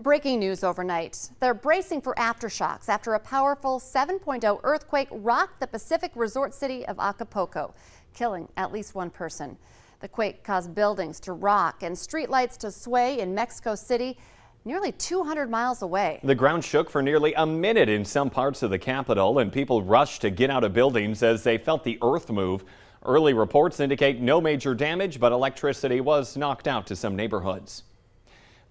Breaking news overnight. They're bracing for aftershocks after a powerful 7.0 earthquake rocked the Pacific resort city of Acapulco, killing at least one person. The quake caused buildings to rock and streetlights to sway in Mexico City, nearly 200 miles away. The ground shook for nearly a minute in some parts of the capital, and people rushed to get out of buildings as they felt the earth move. Early reports indicate no major damage, but electricity was knocked out to some neighborhoods.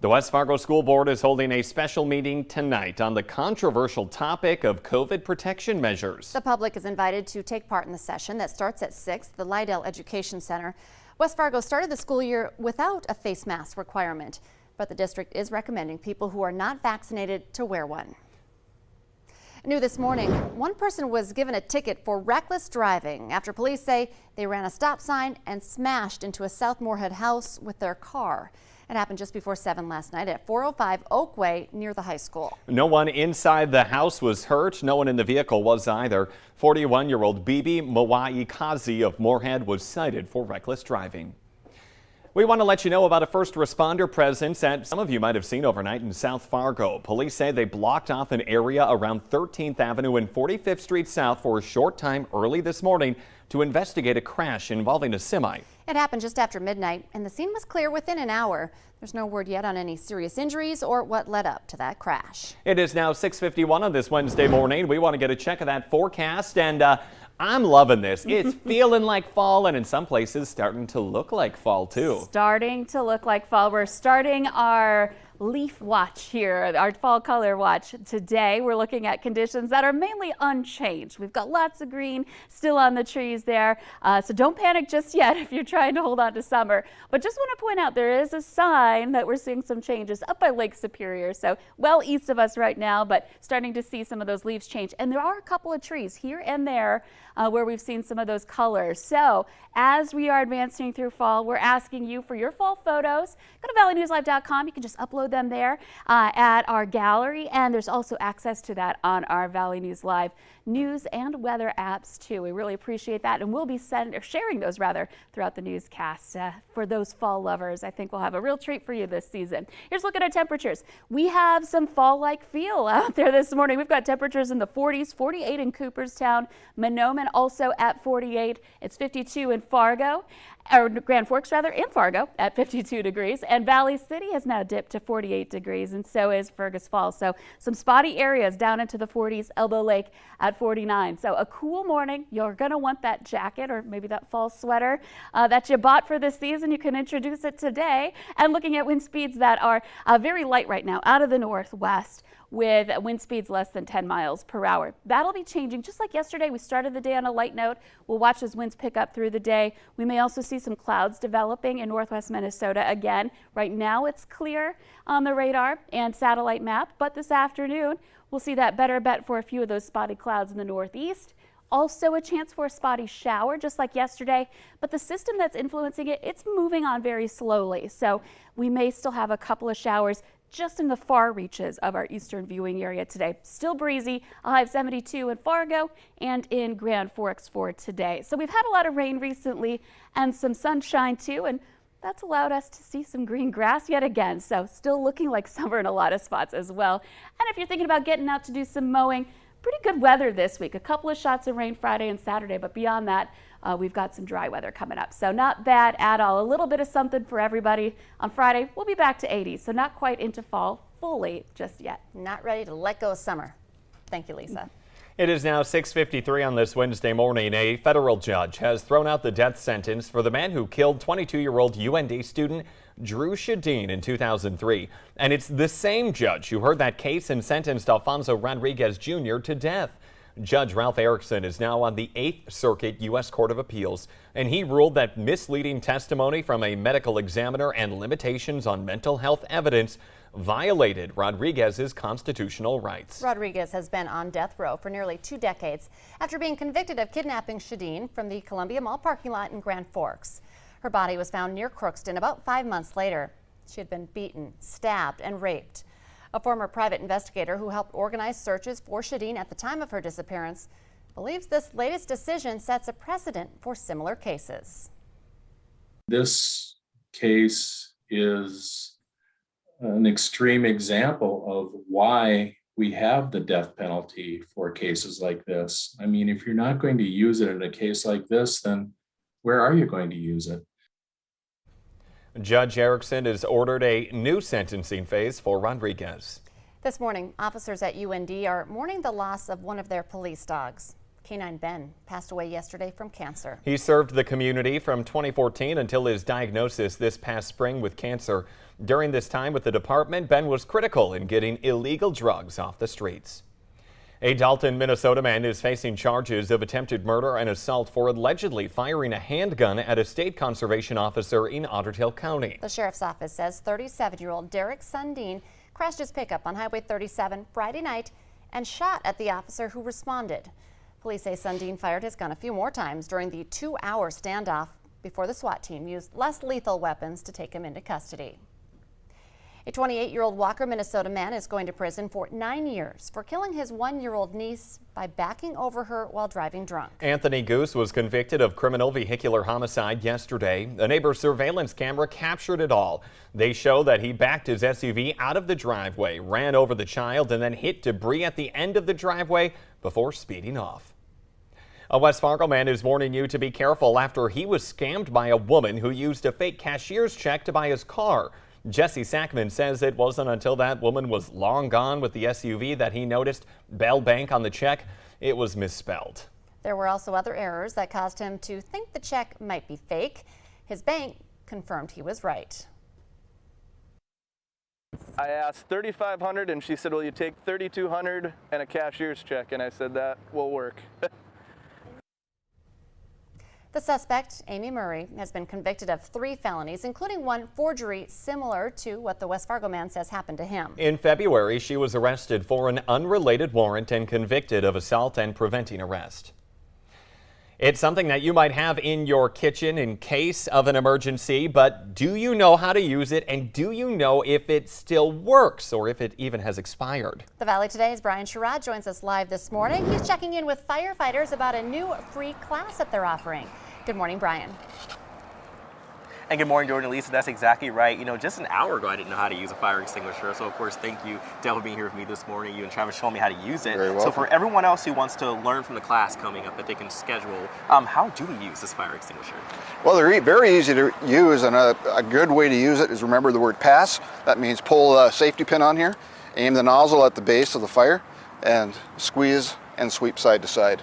The West Fargo School Board is holding a special meeting tonight on the controversial topic of COVID protection measures. The public is invited to take part in the session that starts at 6 at the Lydell Education Center. West Fargo started the school year without a face mask requirement, but the district is recommending people who are not vaccinated to wear one. New this morning, one person was given a ticket for reckless driving after police say they ran a stop sign and smashed into a South Moorhead house with their car. It happened just before 7 last night at 405 Oakway near the high school. No one inside the house was hurt. No one in the vehicle was either. 41-year-old Bibi Mawai Kazi of Moorhead was cited for reckless driving. We want to let you know about a first responder presence that some of you might have seen overnight in South Fargo. Police say they blocked off an area around 13th Avenue and 45th Street South for a short time early this morning to investigate a crash involving a semi. It happened just after midnight, and the scene was clear within an hour. There's no word yet on any serious injuries or what led up to that crash. It is now 6:51 on this Wednesday morning. We want to get a check of that forecast, and I'm loving this. It's feeling like fall, and in some places starting to look like fall too. Starting to look like fall. We're starting our leaf watch here, our fall color watch today. We're looking at conditions that are mainly unchanged. We've got lots of green still on the trees there, so don't panic just yet if you're trying to hold on to summer. But just want to point out there is a sign that we're seeing some changes up by Lake Superior, so well east of us right now, but starting to see some of those leaves change. And there are a couple of trees here and there where we've seen some of those colors. So as we are advancing through fall, we're asking you for your fall photos. Go to valleynewslive.com. You can just upload them there at our gallery, and there's also access to that on our Valley News Live news and weather apps too. We really appreciate that, and we'll be sharing those throughout the newscast. For those fall lovers, I think we'll have a real treat for you this season. Here's a look at our temperatures. We have some fall-like feel out there this morning. We've got temperatures in the 40s, 48 in Cooperstown, Monoman also at 48. It's 52 in Fargo, or Grand Forks rather, in Fargo at 52 degrees, and Valley City has now dipped to 48 degrees, and so is Fergus Falls. So some spotty areas down into the 40s, Elbow Lake at 49. So a cool morning. You're going to want that jacket or maybe that fall sweater that you bought for this season. You can introduce it today. And looking at wind speeds that are very light right now out of the northwest, with wind speeds less than 10 miles per hour. That'll be changing. Just like yesterday, we started the day on a light note. We'll watch as winds pick up through the day. We may also see some clouds developing in northwest Minnesota again. Right now it's clear on the radar and satellite map, but this afternoon we'll see that better bet for a few of those spotty clouds in the northeast. Also a chance for a spotty shower just like yesterday, but the system that's influencing it, it's moving on very slowly. So we may still have a couple of showers just in the far reaches of our eastern viewing area today. Still breezy. I'll have 72 in Fargo and in Grand Forks for today. So we've had a lot of rain recently and some sunshine too, and that's allowed us to see some green grass yet again. So still looking like summer in a lot of spots as well. And if you're thinking about getting out to do some mowing, pretty good weather this week. A couple of shots of rain Friday and Saturday, but beyond that, we've got some dry weather coming up. So not bad at all. A little bit of something for everybody. On Friday, we'll be back to 80s, so not quite into fall fully just yet. Not ready to let go of summer. Thank you, Lisa. It is now 6:53 on this Wednesday morning. A federal judge has thrown out the death sentence for the man who killed 22-year-old UND student Drew SJODIN in 2003. And it's the same judge who heard that case and sentenced Alfonso Rodriguez Jr. to death. Judge Ralph Erickson is now on the 8th Circuit U.S. Court of Appeals, and he ruled that misleading testimony from a medical examiner and limitations on mental health evidence violated Rodriguez's constitutional rights. Rodriguez has been on death row for nearly 2 decades after being convicted of kidnapping SJODIN from the Columbia Mall parking lot in Grand Forks. Her body was found near Crookston about 5 months later. She had been beaten, stabbed, and raped. A former private investigator who helped organize searches for SJODIN at the time of her disappearance believes this latest decision sets a precedent for similar cases. This case is an extreme example of why we have the death penalty for cases like this. I mean, if you're not going to use it in a case like this, then where are you going to use it? Judge Erickson has ordered a new sentencing phase for Rodriguez. This morning, officers at UND are mourning the loss of one of their police dogs. Canine Ben passed away yesterday from cancer. He served the community from 2014 until his diagnosis this past spring with cancer. During this time with the department, Ben was critical in getting illegal drugs off the streets. A Dalton, Minnesota man is facing charges of attempted murder and assault for allegedly firing a handgun at a state conservation officer in Ottertail County. The sheriff's office says 37-year-old Derek Sundin crashed his pickup on Highway 37 Friday night and shot at the officer who responded. Police say Sundin fired his gun a few more times during the 2-hour standoff before the SWAT team used less lethal weapons to take him into custody. A 28-year-old Walker, Minnesota man is going to prison for 9 years for killing his 1-year-old niece by backing over her while driving drunk. Anthony Goose was convicted of criminal vehicular homicide yesterday. A neighbor's surveillance camera captured it all. They show that he backed his SUV out of the driveway, ran over the child, and then hit debris at the end of the driveway before speeding off. A West Fargo man is warning you to be careful after he was scammed by a woman who used a fake cashier's check to buy his car. Jesse Sackman says it wasn't until that woman was long gone with the SUV that he noticed Bell Bank on the check. It was misspelled. There were also other errors that caused him to think the check might be fake. His bank confirmed he was right. I asked $3,500 and she said, "Will you take $3,200 and a cashier's check?" And I said, "That will work." The suspect, Amy Murray, has been convicted of 3 felonies, including one forgery similar to what the West Fargo man says happened to him. In February, she was arrested for an unrelated warrant and convicted of assault and preventing arrest. It's something that you might have in your kitchen in case of an emergency, but do you know how to use it, and do you know if it still works or if it even has expired? The Valley Today's Brian Sherrod joins us live this morning. He's checking in with firefighters about a new free class that they're offering. Good morning, Brian. And good morning, Jordan and Lisa. That's exactly right. You know, just an hour ago, I didn't know how to use a fire extinguisher. So, of course, thank you, Dell, for being here with me this morning. You and Travis showing me how to use it. Very welcome. So for everyone else who wants to learn from the class coming up that they can schedule, how do we use this fire extinguisher? Well, they're very easy to use, and a good way to use it is remember the word pass. That means pull a safety pin on here, aim the nozzle at the base of the fire, and squeeze and sweep side to side.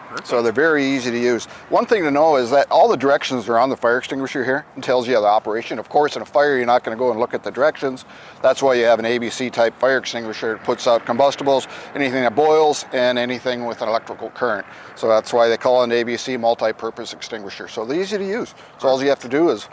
Perfect. So they're very easy to use. One thing to know is that all the directions are on the fire extinguisher here and tells you the operation. Of course, in a fire, you're not going to go and look at the directions. That's why you have an ABC type fire extinguisher. It puts out combustibles, anything that boils, and anything with an electrical current. So that's why they call it an ABC multi-purpose extinguisher. So they're easy to use. So all you have to do is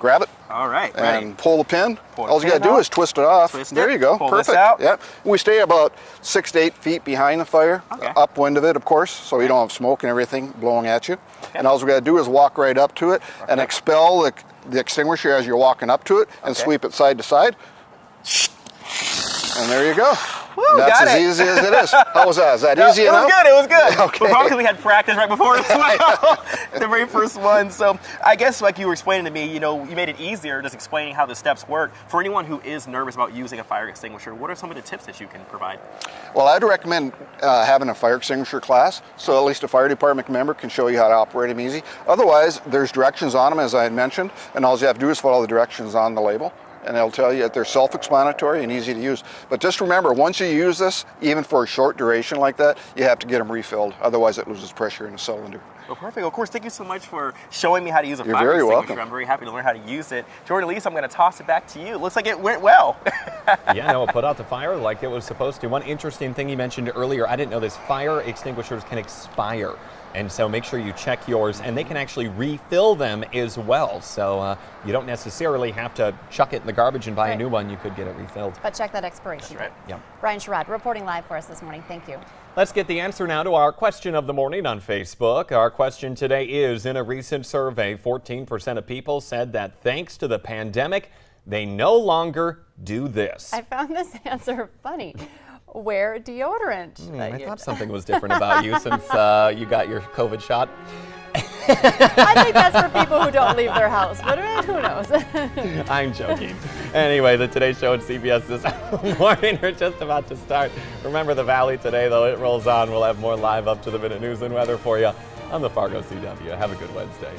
grab it. All right, and ready. pull the pin. Pull the All you pin gotta do out. is twist it off. Twist there it. you go. Pull Perfect. this out. Yeah. We stay about 6 to 8 feet behind the fire, Okay. upwind of it, of course, so you don't have smoke and everything blowing at you. And all we gotta do is walk right up to it and expel the extinguisher as you're walking up to it and sweep it side to side. And there you go. Woo, That's got as it. easy as it is. How was that? Is that easy It enough? was good. It was good. Okay. Well, probably because we had practice right before as well. The very first one. So I guess like you were explaining to me, you know, you made it easier just explaining how the steps work. For anyone who is nervous about using a fire extinguisher, what are some of the tips that you can provide? Well, I'd recommend having a fire extinguisher class, so at least a fire department member can show you how to operate them easy. Otherwise, there's directions on them, as I had mentioned, and all you have to do is follow the directions on the label, and they'll tell you that they're self-explanatory and easy to use. But just remember, once you use this, even for a short duration like that, you have to get them refilled. Otherwise, it loses pressure in the cylinder. Well, perfect. Of course, thank you so much for showing me how to use a You're fire very extinguisher. welcome. I'm very happy to learn how to use it. Jordan, Lisa, I'm going to toss it back to you. It looks like it went well. Yeah, no, it put out the fire like it was supposed to. One interesting thing you mentioned earlier, I didn't know this, fire extinguishers can expire. And so make sure you check yours, and they can actually refill them as well. So you don't necessarily have to chuck it in the garbage and buy a new one. You could get it refilled. But check that expiration date. right. Yep. Brian Sherrod reporting live for us this morning. Thank you. Let's get the answer now to our question of the morning on Facebook. Our question today is, in a recent survey, 14% of people said that thanks to the pandemic, they no longer do this. I found this answer funny. Wear deodorant. I thought something was different about you since you got your COVID shot. I think that's for people who don't leave their house, but who knows? I'm joking. Anyway, the Today Show at CBS this morning are just about to start. Remember the Valley today, though. It rolls on. We'll have more live up-to-the-minute news and weather for you on the Fargo CW. Have a good Wednesday.